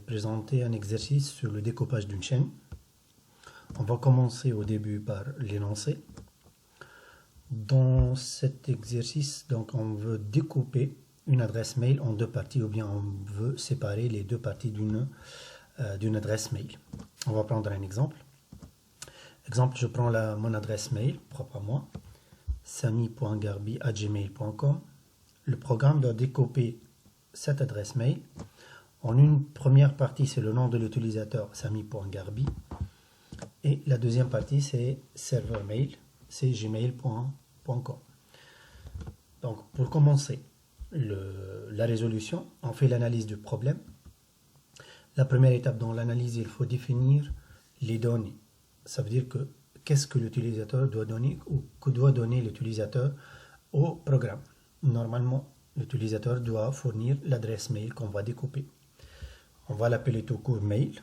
Présenter un exercice sur le découpage d'une chaîne. On va commencer au début par l'énoncé. Dans cet exercice, donc, on veut découper une adresse mail en deux parties, ou bien on veut séparer les deux parties d'une adresse mail. On va prendre un exemple. Exemple, je prends mon adresse mail propre à moi, sami.garbi@gmail.com. Le programme doit découper cette adresse mail. En une première partie, c'est le nom de l'utilisateur, sami.garbi. Et la deuxième partie, c'est serveur mail, c'est gmail.com. Donc, pour commencer la résolution, on fait l'analyse du problème. La première étape dans l'analyse, il faut définir les données. Ça veut dire que qu'est-ce que l'utilisateur doit donner ou que doit donner l'utilisateur au programme. Normalement, l'utilisateur doit fournir l'adresse mail qu'on va découper. On va l'appeler tout court mail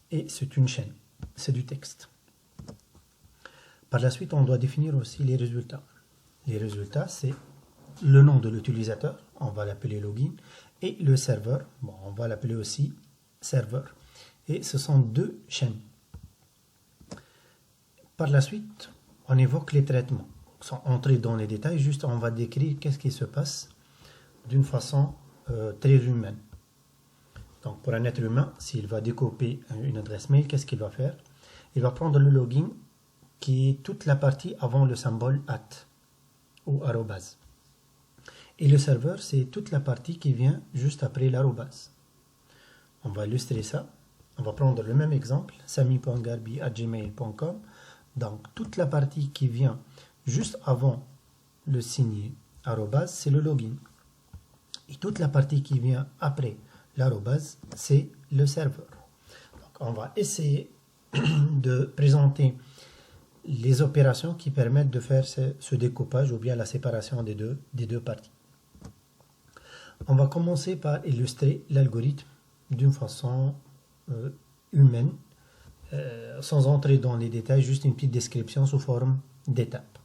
et c'est une chaîne, c'est du texte. Par la suite, on doit définir aussi les résultats. Les résultats, c'est le nom de l'utilisateur, on va l'appeler login, et le serveur, bon, on va l'appeler aussi serveur. Et ce sont deux chaînes. Par la suite, on évoque les traitements. Sans entrer dans les détails, juste on va décrire qu'est-ce qui se passe d'une façon très humaine. Donc pour un être humain, s'il va découper une adresse mail, qu'est-ce qu'il va faire? Il va prendre le login qui est toute la partie avant le symbole @ ou arrobase. Et le serveur, c'est toute la partie qui vient juste après l'arrobase. On va illustrer ça. On va prendre le même exemple, sami.garbi@gmail.com. Donc toute la partie qui vient juste avant le signe arrobase, c'est le login. Et toute la partie qui vient après l'arrobase, c'est le serveur. Donc, on va essayer de présenter les opérations qui permettent de faire ce découpage ou bien la séparation des deux parties. On va commencer par illustrer l'algorithme d'une façon humaine, sans entrer dans les détails, juste une petite description sous forme d'étapes.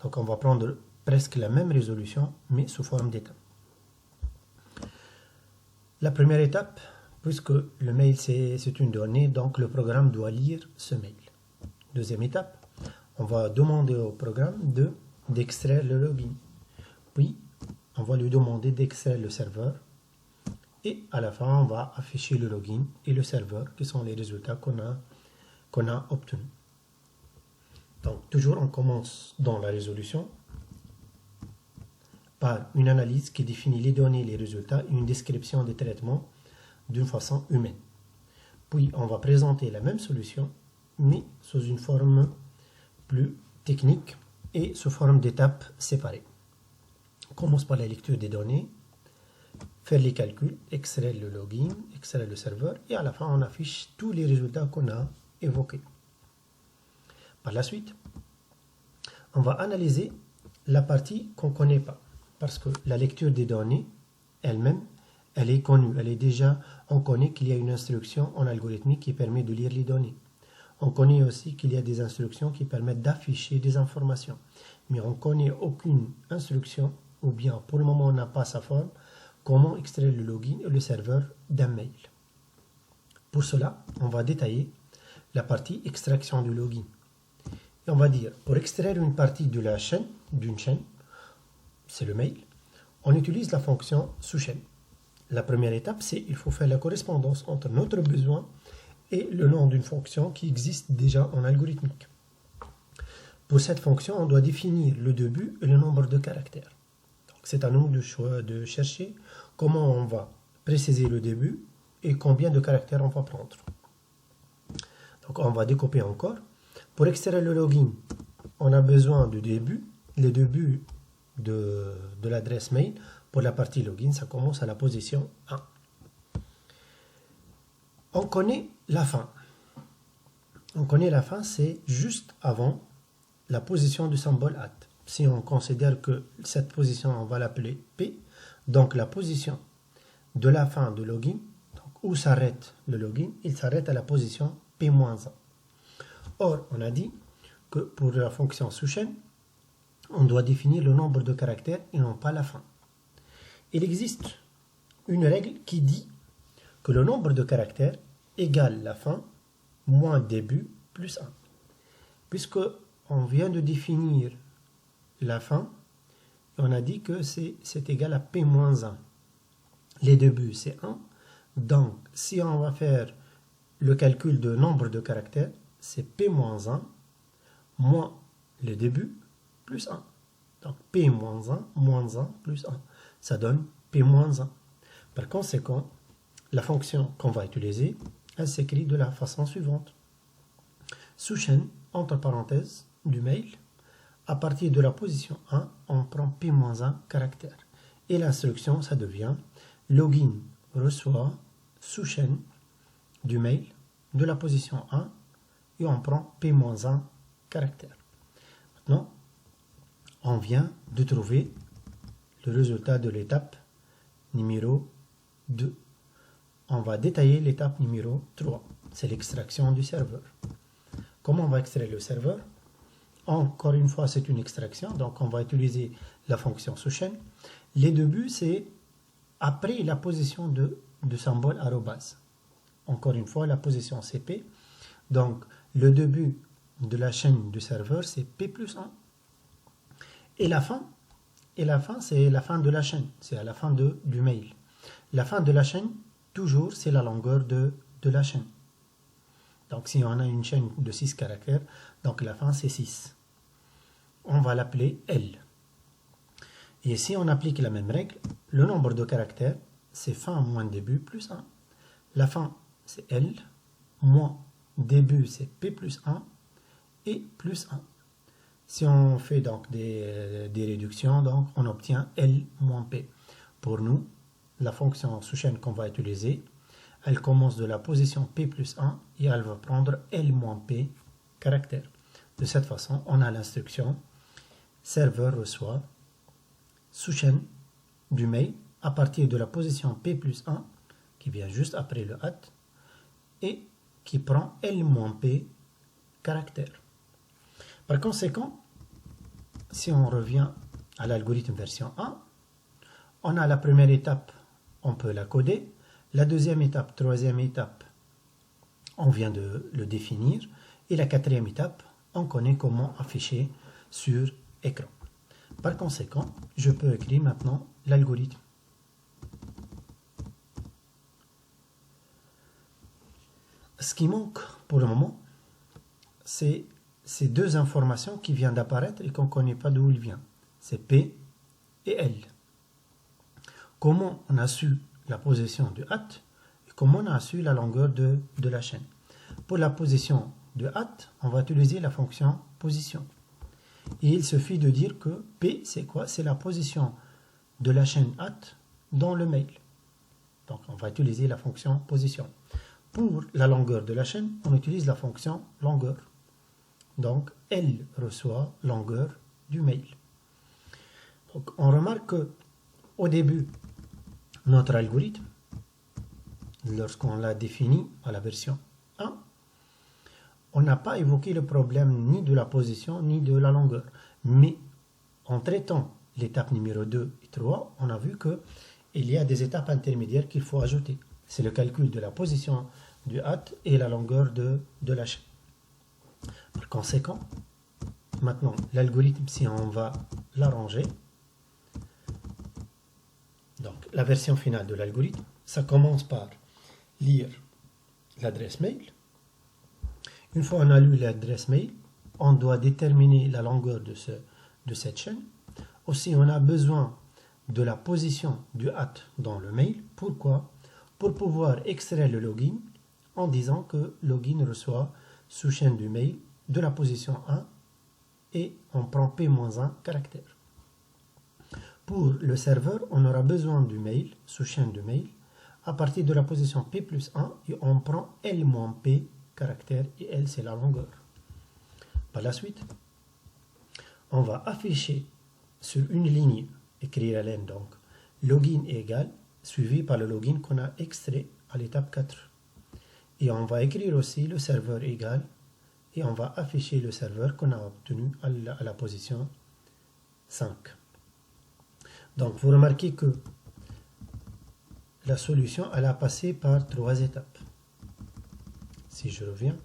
Donc on va prendre presque la même résolution, mais sous forme d'étapes. La première étape, puisque le mail c'est une donnée, donc le programme doit lire ce mail. Deuxième étape, on va demander au programme d'extraire le login. Puis, on va lui demander d'extraire le serveur. Et à la fin, on va afficher le login et le serveur, qui sont les résultats qu'on a obtenus. Donc, toujours, on commence dans la résolution par une analyse qui définit les données, les résultats et une description des traitements d'une façon humaine. Puis, on va présenter la même solution, mais sous une forme plus technique et sous forme d'étapes séparées. On commence par la lecture des données, faire les calculs, extraire le login, extraire le serveur, et à la fin, on affiche tous les résultats qu'on a évoqués. Par la suite, on va analyser la partie qu'on ne connaît pas. Parce que la lecture des données, elle-même, elle est connue. On connaît qu'il y a une instruction en algorithmique qui permet de lire les données. On connaît aussi qu'il y a des instructions qui permettent d'afficher des informations. Mais on ne connaît aucune instruction, ou bien pour le moment on n'a pas sa forme, comment extraire le login et le serveur d'un mail. Pour cela, on va détailler la partie extraction du login. Et on va dire, pour extraire une partie de la chaîne, d'une chaîne, c'est le mail, on utilise la fonction sous-chaîne. La première étape, c'est il faut faire la correspondance entre notre besoin et le nom d'une fonction qui existe déjà en algorithmique. Pour cette fonction, on doit définir le début et le nombre de caractères. C'est à nous de chercher comment on va préciser le début et combien de caractères on va prendre. Donc on va découper encore. Pour extraire le login, on a besoin du début. Le début de l'adresse mail, pour la partie login, ça commence à la position 1. On connaît la fin. On connaît la fin, c'est juste avant la position du symbole @. Si on considère que cette position, on va l'appeler P, donc la position de la fin de login, donc où s'arrête le login, il s'arrête à la position P-1. Or, on a dit que pour la fonction sous-chaîne, on doit définir le nombre de caractères et non pas la fin. Il existe une règle qui dit que le nombre de caractères égale la fin moins début plus 1. Puisque on vient de définir la fin, on a dit que c'est égal à P moins 1. Les débuts, c'est 1. Donc, si on va faire le calcul de nombre de caractères, c'est P moins 1 moins le début plus 1. Donc, P moins 1 plus 1. Ça donne P moins 1. Par conséquent, la fonction qu'on va utiliser, elle s'écrit de la façon suivante. Sous-chaîne, entre parenthèses, du mail. À partir de la position 1, on prend P-1 caractère. Et l'instruction, ça devient login reçoit sous-chaîne du mail de la position 1 et on prend P-1 caractère. Maintenant, on vient de trouver le résultat de l'étape numéro 2. On va détailler l'étape numéro 3. C'est l'extraction du serveur. Comment on va extraire le serveur? Encore une fois, c'est une extraction, donc on va utiliser la fonction sous-chaîne. Les débuts, c'est après la position de symbole arrobase. Encore une fois, la position CP. Donc, le début de la chaîne du serveur, c'est P plus 1. Et la fin, c'est la fin de la chaîne, c'est à la fin du mail. La fin de la chaîne, toujours, c'est la longueur de la chaîne. Donc, si on a une chaîne de 6 caractères, donc la fin, c'est 6. On va l'appeler L. Et si on applique la même règle, le nombre de caractères, c'est fin moins début plus 1. La fin, c'est L, moins début, c'est P plus 1, et plus 1. Si on fait donc des réductions, donc on obtient L moins P. Pour nous, la fonction sous-chaîne qu'on va utiliser, elle commence de la position P plus 1 et elle va prendre L moins P caractère. De cette façon, on a l'instruction serveur reçoit sous-chaîne du mail à partir de la position P plus 1 qui vient juste après le at et qui prend L moins P caractère. Par conséquent, si on revient à l'algorithme version 1, on a la première étape, on peut la coder. La deuxième étape, troisième étape, on vient de le définir. Et la quatrième étape, on connaît comment afficher sur écran. Par conséquent, je peux écrire maintenant l'algorithme. Ce qui manque pour le moment, c'est ces deux informations qui viennent d'apparaître et qu'on ne connaît pas d'où il vient. C'est P et L. Comment on a su la position du at et comment on a su la longueur de la chaîne. Pour la position de at, on va utiliser la fonction position. Et il suffit de dire que P, c'est quoi? C'est la position de la chaîne at dans le mail. Donc, on va utiliser la fonction position. Pour la longueur de la chaîne, on utilise la fonction longueur. Donc, L reçoit longueur du mail. Donc, on remarque que au début, notre algorithme, lorsqu'on l'a défini à la version 1, on n'a pas évoqué le problème ni de la position ni de la longueur. Mais en traitant l'étape numéro 2 et 3, on a vu qu'il y a des étapes intermédiaires qu'il faut ajouter. C'est le calcul de la position du at et la longueur de la chaîne. Par conséquent, maintenant, l'algorithme, si on va l'arranger, donc la version finale de l'algorithme, ça commence par lire l'adresse mail. Une fois on a lu l'adresse mail, on doit déterminer la longueur de cette chaîne. Aussi, on a besoin de la position du at dans le mail. Pourquoi? Pour pouvoir extraire le login en disant que login reçoit sous chaîne du mail de la position 1 et on prend P-1 caractère. Pour le serveur, on aura besoin du mail, sous chaîne de mail, à partir de la position P plus 1 et on prend L-P caractère et L c'est la longueur. Par la suite, on va afficher sur une ligne, écrire à l'N donc, login est égal, suivi par le login qu'on a extrait à l'étape 4. Et on va écrire aussi le serveur égal et on va afficher le serveur qu'on a obtenu à la position 5. Donc vous remarquez que la solution, elle a passé par 3 étapes. Si je reviens.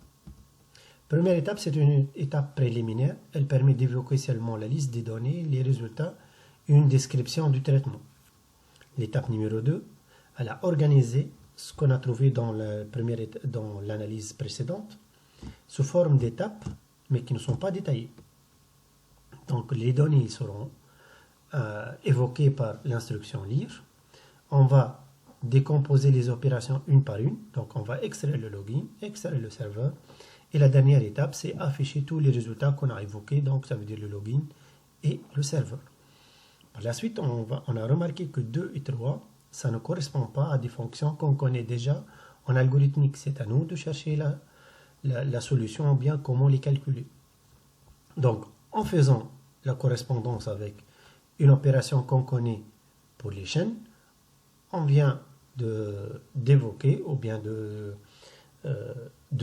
Première étape, c'est une étape préliminaire. Elle permet d'évoquer seulement la liste des données, les résultats et une description du traitement. L'étape numéro 2, elle a organisé ce qu'on a trouvé dans l'analyse précédente sous forme d'étapes, mais qui ne sont pas détaillées. Donc les données seront évoquées par l'instruction lire. On va décomposer les opérations une par une. Donc on va extraire le login, extraire le serveur. Et la dernière étape, c'est afficher tous les résultats qu'on a évoqués. Donc ça veut dire le login et le serveur. Par la suite, on a remarqué que 2 et 3, ça ne correspond pas à des fonctions qu'on connaît déjà en algorithmique. C'est à nous de chercher la solution ou bien comment les calculer. Donc en faisant la correspondance avec une opération qu'on connaît pour les chaînes, on vient d'évoquer ou bien de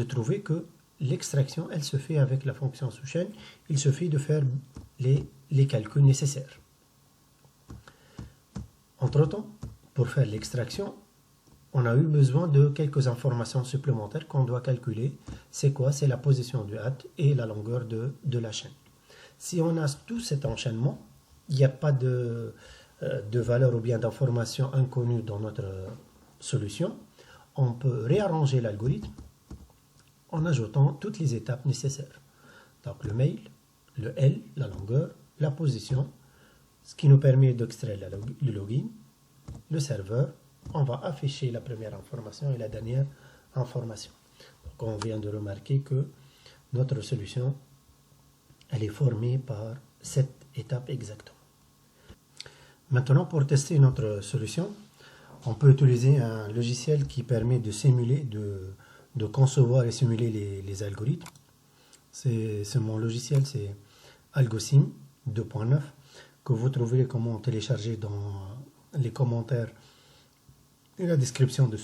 trouver que l'extraction, elle se fait avec la fonction sous-chaîne. Il suffit de faire les calculs nécessaires. Entre-temps, pour faire l'extraction, on a eu besoin de quelques informations supplémentaires qu'on doit calculer. C'est quoi? C'est la position du hat et la longueur de la chaîne. Si on a tout cet enchaînement, il n'y a pas de valeur ou bien d'information inconnue dans notre solution, on peut réarranger l'algorithme en ajoutant toutes les étapes nécessaires. Donc le mail, le L, la longueur, la position, ce qui nous permet d'extraire le login, le serveur. On va afficher la première information et la dernière information. Donc on vient de remarquer que notre solution, elle est formée par cette étape exactement. Maintenant, pour tester notre solution, on peut utiliser un logiciel qui permet de simuler, de concevoir et simuler les algorithmes. C'est mon logiciel, c'est AlgoSim 2.9, que vous trouverez comment télécharger dans les commentaires et la description de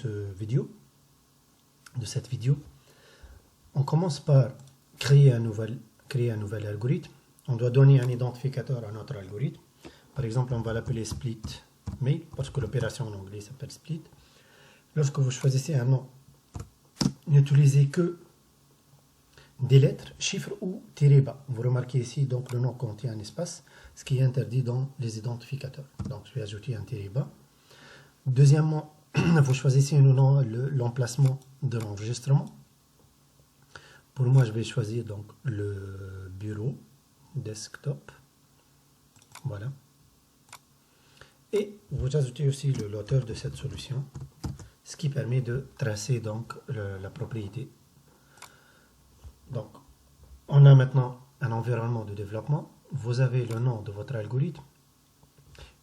cette vidéo. On commence par créer un nouvel algorithme. On doit donner un identificateur à notre algorithme. Par exemple, on va l'appeler split mail, parce que l'opération en anglais s'appelle split. Lorsque vous choisissez un nom, n'utilisez que des lettres, chiffres ou tirés bas. Vous remarquez ici, donc le nom contient un espace, ce qui est interdit dans les identificateurs. Donc je vais ajouter un tiré bas. Deuxièmement, vous choisissez l'emplacement de l'enregistrement. Pour moi, je vais choisir donc le bureau, desktop. Voilà. Et vous ajoutez aussi l'auteur de cette solution, ce qui permet de tracer donc la propriété. Donc, on a maintenant un environnement de développement. Vous avez le nom de votre algorithme,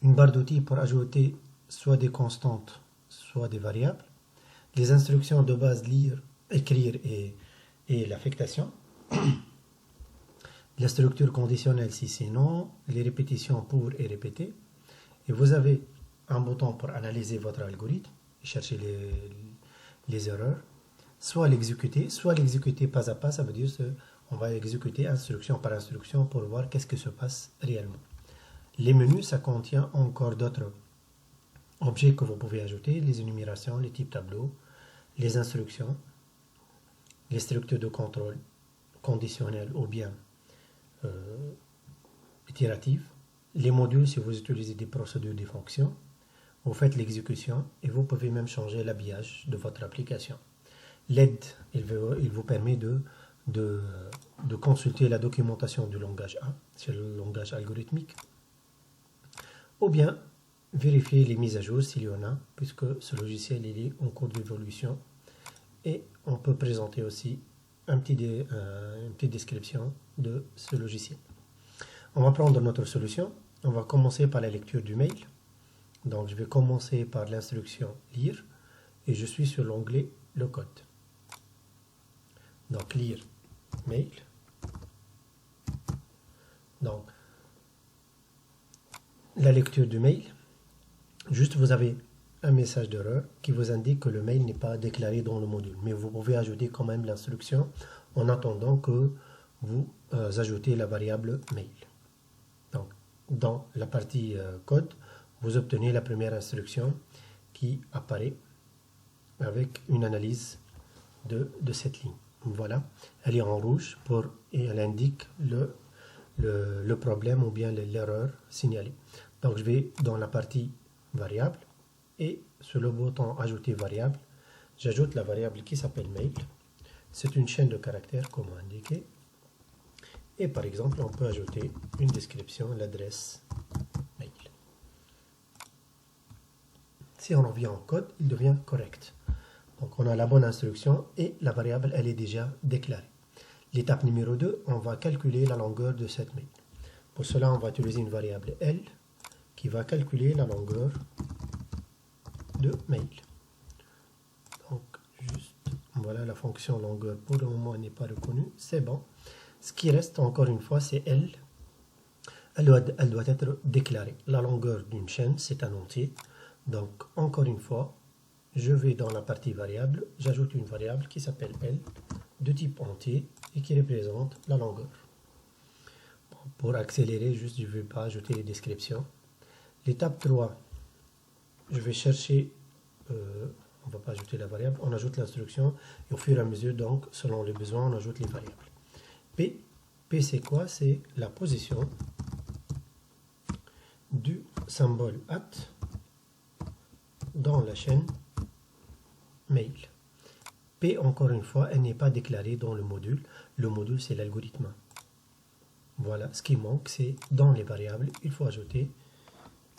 une barre d'outils pour ajouter soit des constantes, soit des variables, les instructions de base lire, écrire et l'affectation, la structure conditionnelle si c'est non, les répétitions pour et répéter. Et vous avez un bouton pour analyser votre algorithme et chercher les erreurs, soit l'exécuter pas à pas. Ça veut dire qu'on va exécuter instruction par instruction pour voir qu'est-ce qui se passe réellement. Les menus, ça contient encore d'autres objets que vous pouvez ajouter, les énumérations, les types tableaux, les instructions, les structures de contrôle conditionnelles ou bien itératives, les modules si vous utilisez des procédures, des fonctions, vous faites l'exécution et vous pouvez même changer l'habillage de votre application. L'aide, il vous permet de consulter la documentation du langage A, c'est le langage algorithmique, ou bien vérifier les mises à jour s'il y en a, puisque ce logiciel il est en cours d'évolution. Et on peut présenter aussi une petite description de ce logiciel. On va prendre notre solution. On va commencer par la lecture du mail. Donc je vais commencer par l'instruction lire et je suis sur l'onglet le code. Donc lire mail. Donc la lecture du mail. Juste vous avez un message d'erreur qui vous indique que le mail n'est pas déclaré dans le module. Mais vous pouvez ajouter quand même l'instruction en attendant que vous ajoutez la variable mail. Donc, dans la partie code, vous obtenez la première instruction qui apparaît avec une analyse de cette ligne. Voilà, elle est en rouge et elle indique le problème ou bien l'erreur signalée. Donc je vais dans la partie variable et sur le bouton ajouter variable, j'ajoute la variable qui s'appelle mail. C'est une chaîne de caractères comme indiqué. Et par exemple, on peut ajouter une description, l'adresse mail. Si on revient en code, il devient correct. Donc on a la bonne instruction et la variable, elle est déjà déclarée. L'étape numéro 2, on va calculer la longueur de cette mail. Pour cela, on va utiliser une variable L qui va calculer la longueur de mail. Donc, juste, voilà, la fonction longueur pour le moment n'est pas reconnue, c'est bon. Ce qui reste encore une fois, c'est L. Elle doit être déclarée. La longueur d'une chaîne, c'est un entier. Donc, encore une fois, je vais dans la partie variable, j'ajoute une variable qui s'appelle L, de type entier, et qui représente la longueur. Bon, pour accélérer, juste, je ne vais pas ajouter les descriptions. L'étape 3, je vais chercher, on ne va pas ajouter la variable, on ajoute l'instruction, et au fur et à mesure, donc, selon les besoins, on ajoute les variables. P, c'est quoi? C'est la position du symbole @ dans la chaîne mail. P, encore une fois, elle n'est pas déclarée dans le module. Le module, c'est l'algorithme. Voilà, ce qui manque, c'est dans les variables, il faut ajouter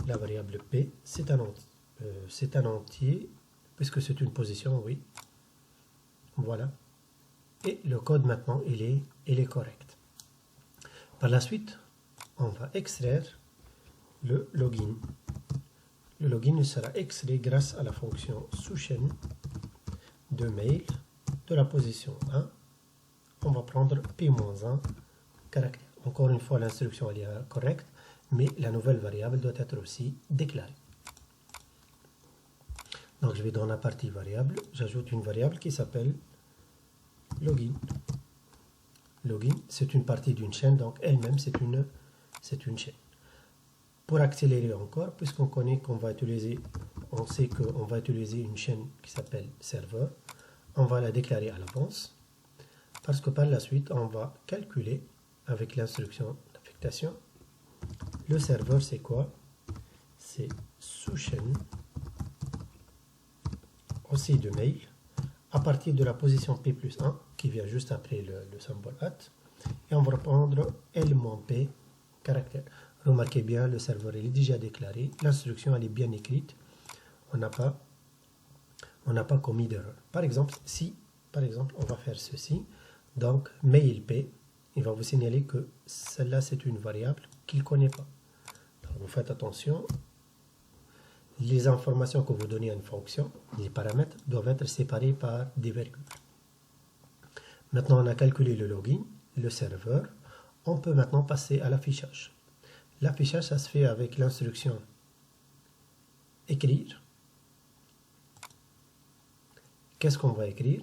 la variable P. C'est un entier, puisque c'est une position, oui. Voilà. Et le code, maintenant, il est correct. Par la suite, on va extraire le login. Le login sera extrait grâce à la fonction sous-chaîne de mail de la position 1. On va prendre P-1 caractère. Encore une fois, l'instruction est correcte, mais la nouvelle variable doit être aussi déclarée. Donc je vais dans la partie variable, j'ajoute une variable qui s'appelle login. Login, c'est une partie d'une chaîne, donc elle-même c'est une chaîne. Pour accélérer encore, puisqu'on connaît qu'on va utiliser, on sait qu'on va utiliser une chaîne qui s'appelle serveur, on va la déclarer à l'avance, parce que par la suite, on va calculer avec l'instruction d'affectation. Le serveur, c'est quoi? C'est sous-chaîne aussi de mail, à partir de la position P+1, qui vient juste après le symbole @ et on va reprendre L-P caractère. Remarquez bien, le serveur il est déjà déclaré, l'instruction elle est bien écrite, on n'a pas commis d'erreur. Par exemple, on va faire ceci, donc mail P, il va vous signaler que celle-là c'est une variable qu'il ne connaît pas. Donc, vous faites attention, les informations que vous donnez à une fonction, les paramètres doivent être séparés par des virgules. Maintenant, on a calculé le login, le serveur. On peut maintenant passer à l'affichage. L'affichage, ça se fait avec l'instruction écrire. Qu'est-ce qu'on va écrire?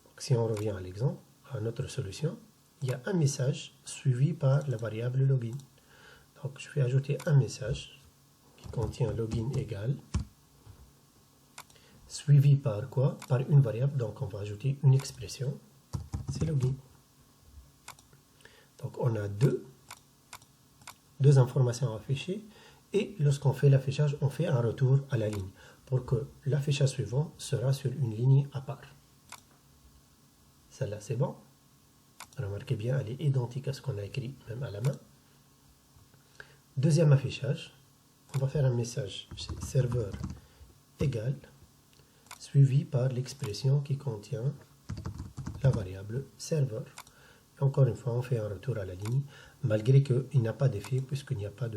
Donc, si on revient à l'exemple, à notre solution, il y a un message suivi par la variable login. Donc, je vais ajouter un message qui contient login égal, suivi par quoi? Par une variable, donc on va ajouter une expression, c'est login. Donc on a deux informations à afficher, et lorsqu'on fait l'affichage, on fait un retour à la ligne, pour que l'affichage suivant sera sur une ligne à part. Celle-là c'est bon. Remarquez bien, elle est identique à ce qu'on a écrit, même à la main. Deuxième affichage, on va faire un message serveur égal, suivi par l'expression qui contient la variable serveur. Et encore une fois, on fait un retour à la ligne, malgré qu'il n'y a pas d'effet, puisqu'il n'y a pas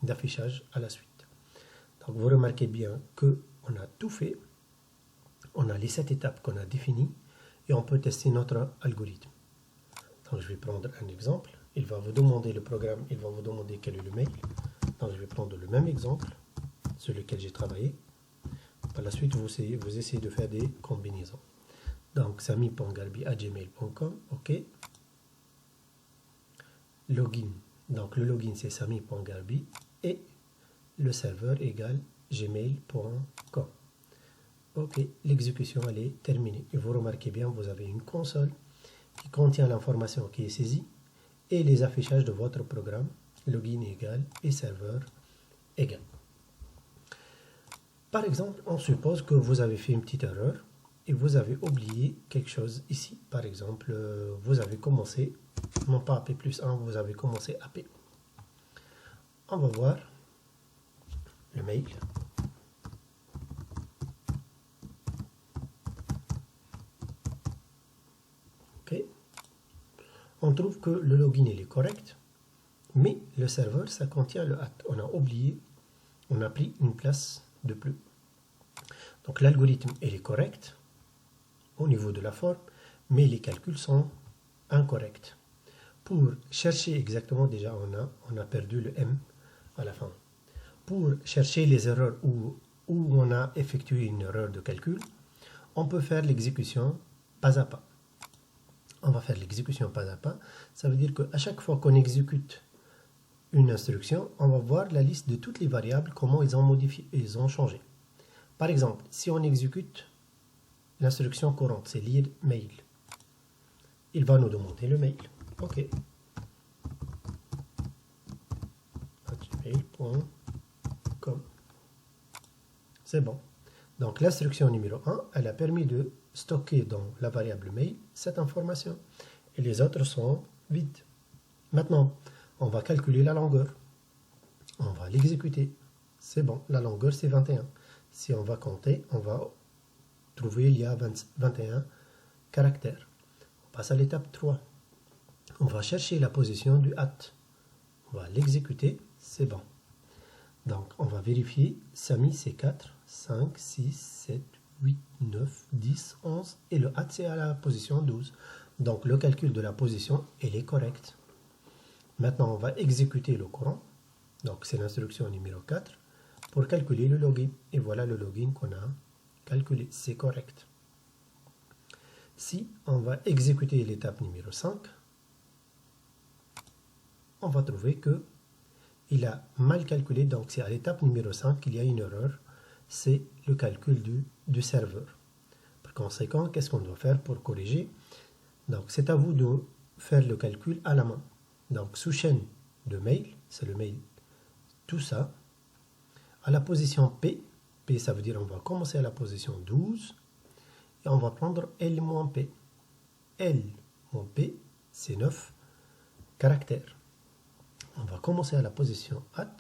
d'affichage à la suite. Donc vous remarquez bien qu'on a tout fait, on a les 7 étapes qu'on a définies, et on peut tester notre algorithme. Donc je vais prendre un exemple, il va vous demander le programme, il va vous demander quel est le mail. Donc je vais prendre le même exemple sur lequel j'ai travaillé. Par la suite, vous essayez de faire des combinaisons. Donc sami.garbi@gmail.com, ok. Login, donc le login c'est sami.garbi et le serveur égale gmail.com. Ok, l'exécution elle est terminée. Et vous remarquez bien, vous avez une console qui contient l'information qui est saisie et les affichages de votre programme, login égal et serveur égal. Par exemple, on suppose que vous avez fait une petite erreur et vous avez oublié quelque chose ici. Par exemple, vous avez commencé, non pas AP plus 1, vous avez commencé AP. On va voir le mail. Ok. On trouve que le login il est correct, mais le serveur, ça contient le at. On a oublié, on a pris une place de plus. Donc l'algorithme il est correct au niveau de la forme, mais les calculs sont incorrects. Pour chercher exactement, déjà on a perdu le M à la fin. Pour chercher les erreurs où on a effectué une erreur de calcul, on peut faire l'exécution pas à pas. On va faire l'exécution pas à pas. Ça veut dire qu'à chaque fois qu'on exécute une instruction, on va voir la liste de toutes les variables, comment ils ont modifié, ils ont changé. Par exemple, si on exécute l'instruction courante, c'est lire mail, il va nous demander le mail. Ok. gmail.com. C'est bon. Donc l'instruction numéro 1, elle a permis de stocker dans la variable mail cette information. Et les autres sont vides. Maintenant, on va calculer la longueur. On va l'exécuter. C'est bon, la longueur c'est 21. Si on va compter, on va trouver il y a 21 caractères. On passe à l'étape 3. On va chercher la position du at. On va l'exécuter, c'est bon. Donc on va vérifier, Samy c'est 4, 5, 6, 7, 8, 9, 10, 11 et le at c'est à la position 12. Donc le calcul de la position, elle est correct. Maintenant on va exécuter le courant. Donc c'est l'instruction numéro 4 pour calculer le login. Et voilà le login qu'on a calculé, c'est correct. Si on va exécuter l'étape numéro 5, on va trouver que il a mal calculé, donc c'est à l'étape numéro 5 qu'il y a une erreur, c'est le calcul du serveur. Par conséquent, qu'est-ce qu'on doit faire pour corriger? Donc c'est à vous de faire le calcul à la main. Donc sous chaîne de mail, c'est le mail, tout ça, à la position P, P ça veut dire on va commencer à la position 12, et on va prendre L-P. L-P, c'est 9 caractères. On va commencer à la position at.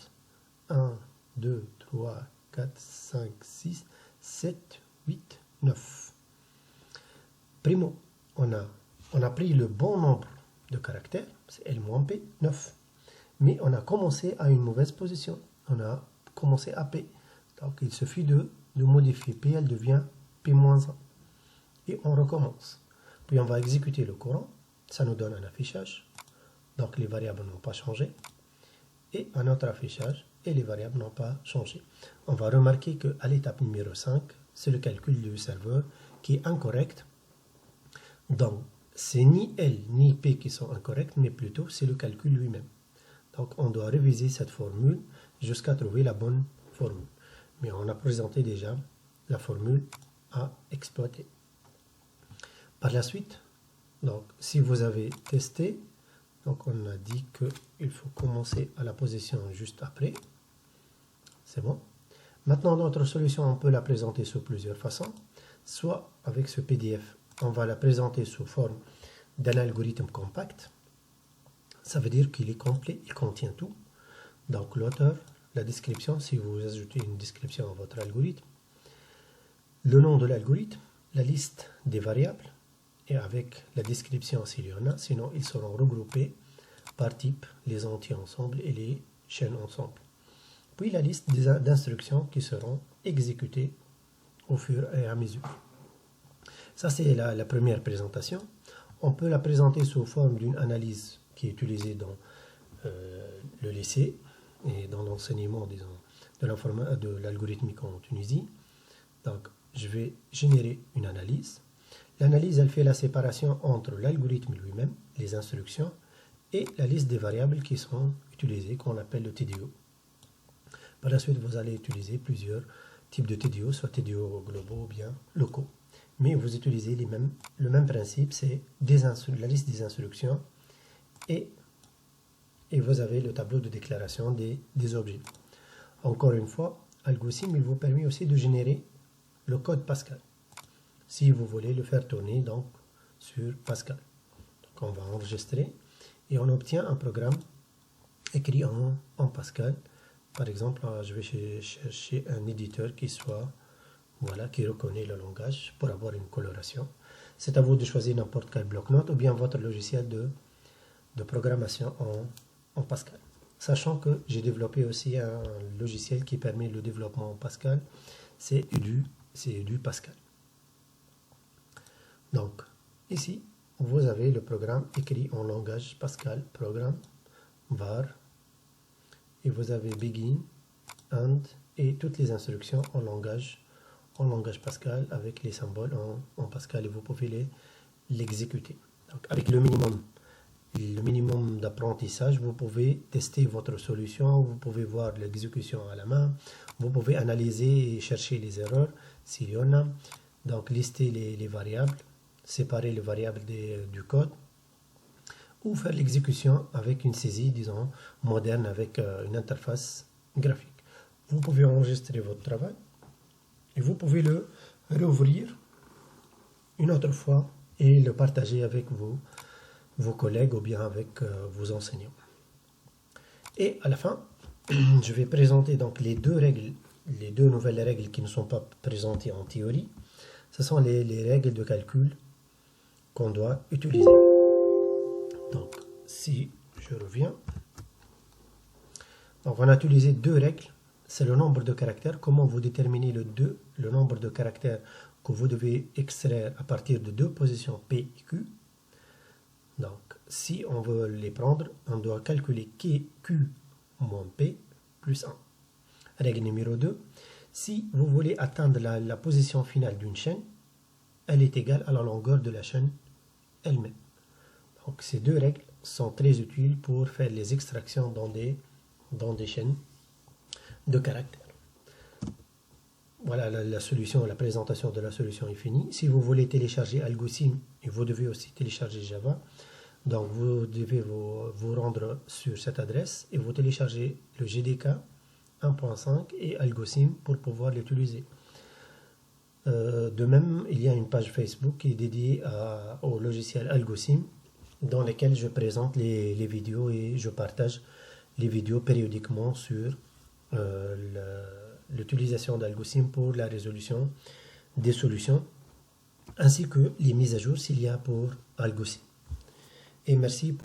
1, 2, 3, 4, 5, 6, 7, 8, 9. Primo, on a pris le bon nombre de caractères, c'est L-P, 9. Mais on a commencé à une mauvaise position. On a commencé à P. Donc il suffit de modifier P, elle devient P-1. Et on recommence. Puis on va exécuter le courant. Ça nous donne un affichage. Donc les variables n'ont pas changé. Et un autre affichage. Et les variables n'ont pas changé. On va remarquer qu'à l'étape numéro 5, c'est le calcul du serveur qui est incorrect. Donc c'est ni L ni P qui sont incorrects, mais plutôt c'est le calcul lui-même. Donc on doit réviser cette formule jusqu'à trouver la bonne formule. Mais on a présenté déjà la formule à exploiter. Par la suite, donc, si vous avez testé, donc on a dit qu'il faut commencer à la position juste après. C'est bon. Maintenant, notre solution, on peut la présenter sous plusieurs façons. Soit avec ce PDF, on va la présenter sous forme d'un algorithme compact. Ça veut dire qu'il est complet, il contient tout. Donc l'auteur, la description, si vous ajoutez une description à votre algorithme, le nom de l'algorithme, la liste des variables, et avec la description s'il y en a, sinon ils seront regroupés par type, les entiers ensemble et les chaînes ensemble. Puis la liste d'instructions qui seront exécutées au fur et à mesure. Ça c'est la première présentation. On peut la présenter sous forme d'une analyse qui est utilisée dans le lycée et dans l'enseignement de l'algorithmique en Tunisie. Donc je vais générer une analyse. L'analyse, elle fait la séparation entre l'algorithme lui-même, les instructions, et la liste des variables qui sont utilisées, qu'on appelle le TDO. Par la suite, vous allez utiliser plusieurs types de TDO, soit TDO globaux ou bien locaux. Mais vous utilisez le même principe, c'est la liste des instructions et vous avez le tableau de déclaration des objets. Encore une fois, AlgoSim, il vous permet aussi de générer le code Pascal, si vous voulez le faire tourner donc sur Pascal. Donc on va enregistrer et on obtient un programme écrit en Pascal. Par exemple, je vais chercher un éditeur qui reconnaît le langage pour avoir une coloration. C'est à vous de choisir n'importe quel bloc-notes ou bien votre logiciel de programmation en Pascal. Sachant que j'ai développé aussi un logiciel qui permet le développement en Pascal, c'est Edu Pascal. Donc, ici, vous avez le programme écrit en langage Pascal, programme var, et vous avez begin, end, et toutes les instructions en langage Pascal avec les symboles en Pascal, et vous pouvez l'exécuter. Donc, avec le minimum d'apprentissage, vous pouvez tester votre solution, vous pouvez voir l'exécution à la main, vous pouvez analyser et chercher les erreurs s'il y en a, donc lister les variables, séparer les variables du code, ou faire l'exécution avec une saisie, disons, moderne avec une interface graphique. Vous pouvez enregistrer votre travail et vous pouvez le rouvrir une autre fois et le partager avec vos collègues ou bien avec vos enseignants. Et à la fin, je vais présenter donc les deux nouvelles règles qui ne sont pas présentées en théorie. Ce sont les règles de calcul qu'on doit utiliser. Donc, si je reviens, donc on a utilisé deux règles. C'est le nombre de caractères. Comment vous déterminez le nombre de caractères que vous devez extraire à partir de deux positions P et Q. Donc, si on veut les prendre, on doit calculer Q moins P plus 1. Règle numéro 2. Si vous voulez atteindre la position finale d'une chaîne, elle est égale à la longueur de la chaîne elle-même. Donc, ces deux règles sont très utiles pour faire les extractions dans des chaînes de caractères. Voilà la solution, la présentation de la solution est finie. Si vous voulez télécharger AlgoSim, et vous devez aussi télécharger Java, donc vous devez vous rendre sur cette adresse et vous téléchargez le JDK 1.5 et AlgoSim pour pouvoir l'utiliser. De même, il y a une page Facebook qui est dédiée au logiciel AlgoSim, dans lesquelles je présente les vidéos et je partage les vidéos périodiquement sur l'utilisation d'AlgoSim pour la résolution des solutions, ainsi que les mises à jour s'il y a pour AlgoSim. Et merci.